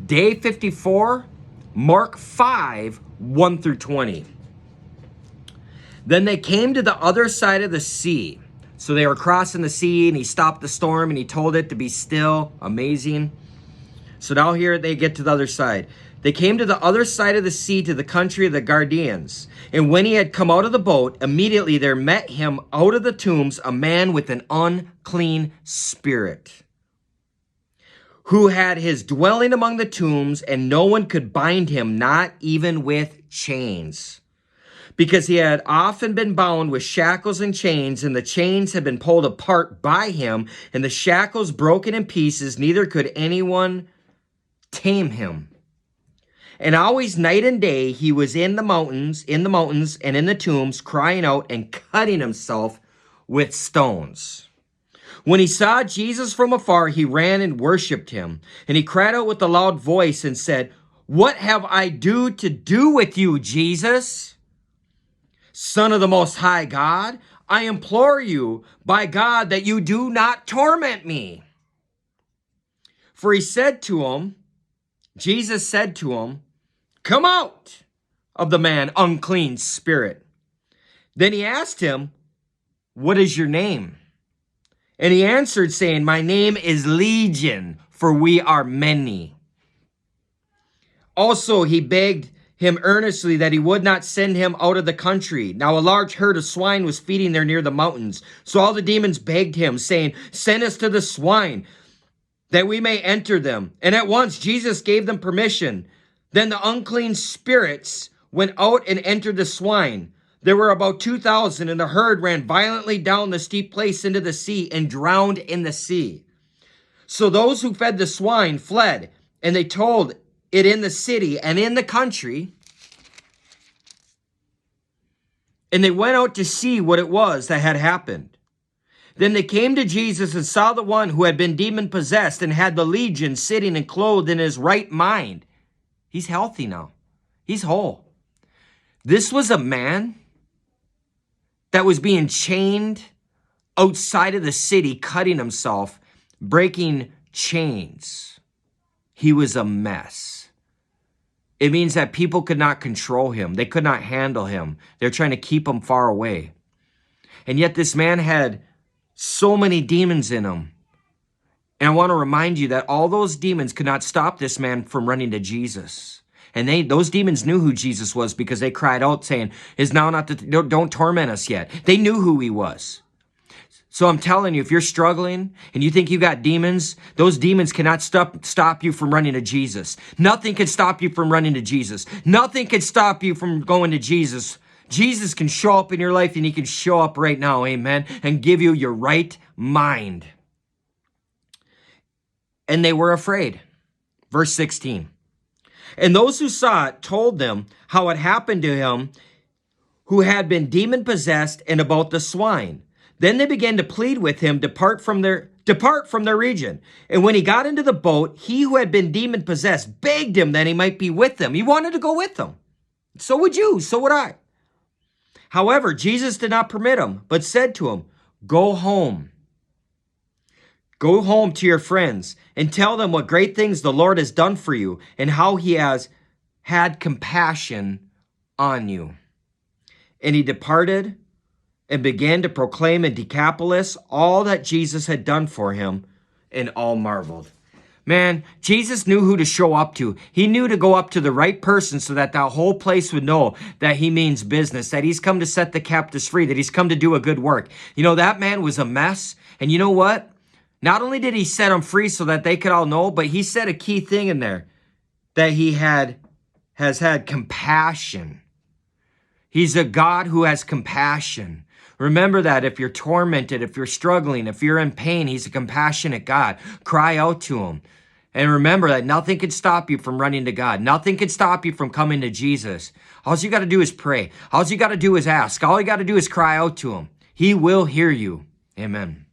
Day 54, Mark 5, 1 through 20. Then they came to the other side of the sea. So they were crossing the sea, and he stopped the storm, and he told it to be still. Amazing. So now here they get to the other side. They came to the other side of the sea, to the country of the Gadarenes. And when he had come out of the boat, immediately there met him out of the tombs a man with an unclean spirit, who had his dwelling among the tombs, and no one could bind him, not even with chains, because he had often been bound with shackles and chains, and the chains had been pulled apart by him, and the shackles broken in pieces, neither could anyone tame him. And always night and day he was in the mountains and in the tombs, crying out and cutting himself with stones. When he saw Jesus from afar, he ran and worshipped him. And he cried out with a loud voice and said, "What have I to do with you, Jesus, Son of the Most High God? I implore you by God that you do not torment me." For Jesus said to him, "Come out of the man, unclean spirit." Then he asked him, "What is your name?" And he answered, saying, "My name is Legion, for we are many." Also he begged him earnestly that he would not send him out of the country. Now a large herd of swine was feeding there near the mountains. So all the demons begged him, saying, "Send us to the swine, that we may enter them." And at once Jesus gave them permission. Then the unclean spirits went out and entered the swine. There were about 2,000, and the herd ran violently down the steep place into the sea and drowned in the sea. So those who fed the swine fled, and they told it in the city and in the country. And they went out to see what it was that had happened. Then they came to Jesus and saw the one who had been demon-possessed and had the legion sitting and clothed in his right mind. He's healthy now. He's whole. This was a man that was being chained outside of the city, cutting himself, breaking chains. He was a mess. It means that people could not control him. They could not handle him. They're trying to keep him far away. And yet this man had so many demons in him. And I want to remind you that all those demons could not stop this man from running to Jesus. And those demons knew who Jesus was, because they cried out saying, "Is now not don't torment us yet." They knew who he was. So I'm telling you, if you're struggling and you think you got demons, those demons cannot stop you from running to Jesus. Nothing can stop you from running to Jesus. Nothing can stop you from going to Jesus. Jesus can show up in your life, and he can show up right now, amen, and give you your right mind. And they were afraid. Verse 16. And those who saw it told them how it happened to him who had been demon-possessed, and about the swine. Then they began to plead with him, depart from their region. And when he got into the boat, he who had been demon-possessed begged him that he might be with them. He wanted to go with them. So would you, so would I. However, Jesus did not permit him, but said to him, "Go home. Go home to your friends and tell them what great things the Lord has done for you, and how he has had compassion on you." And he departed and began to proclaim in Decapolis all that Jesus had done for him, and all marveled. Man, Jesus knew who to show up to. He knew to go up to the right person so that that whole place would know that he means business, that he's come to set the captives free, that he's come to do a good work. You know, that man was a mess. And you know what? Not only did he set them free so that they could all know, but he said a key thing in there, that he has had compassion. He's a God who has compassion. Remember that if you're tormented, if you're struggling, if you're in pain, he's a compassionate God. Cry out to him. And remember that nothing can stop you from running to God. Nothing can stop you from coming to Jesus. All you got to do is pray. All you got to do is ask. All you got to do is cry out to him. He will hear you. Amen.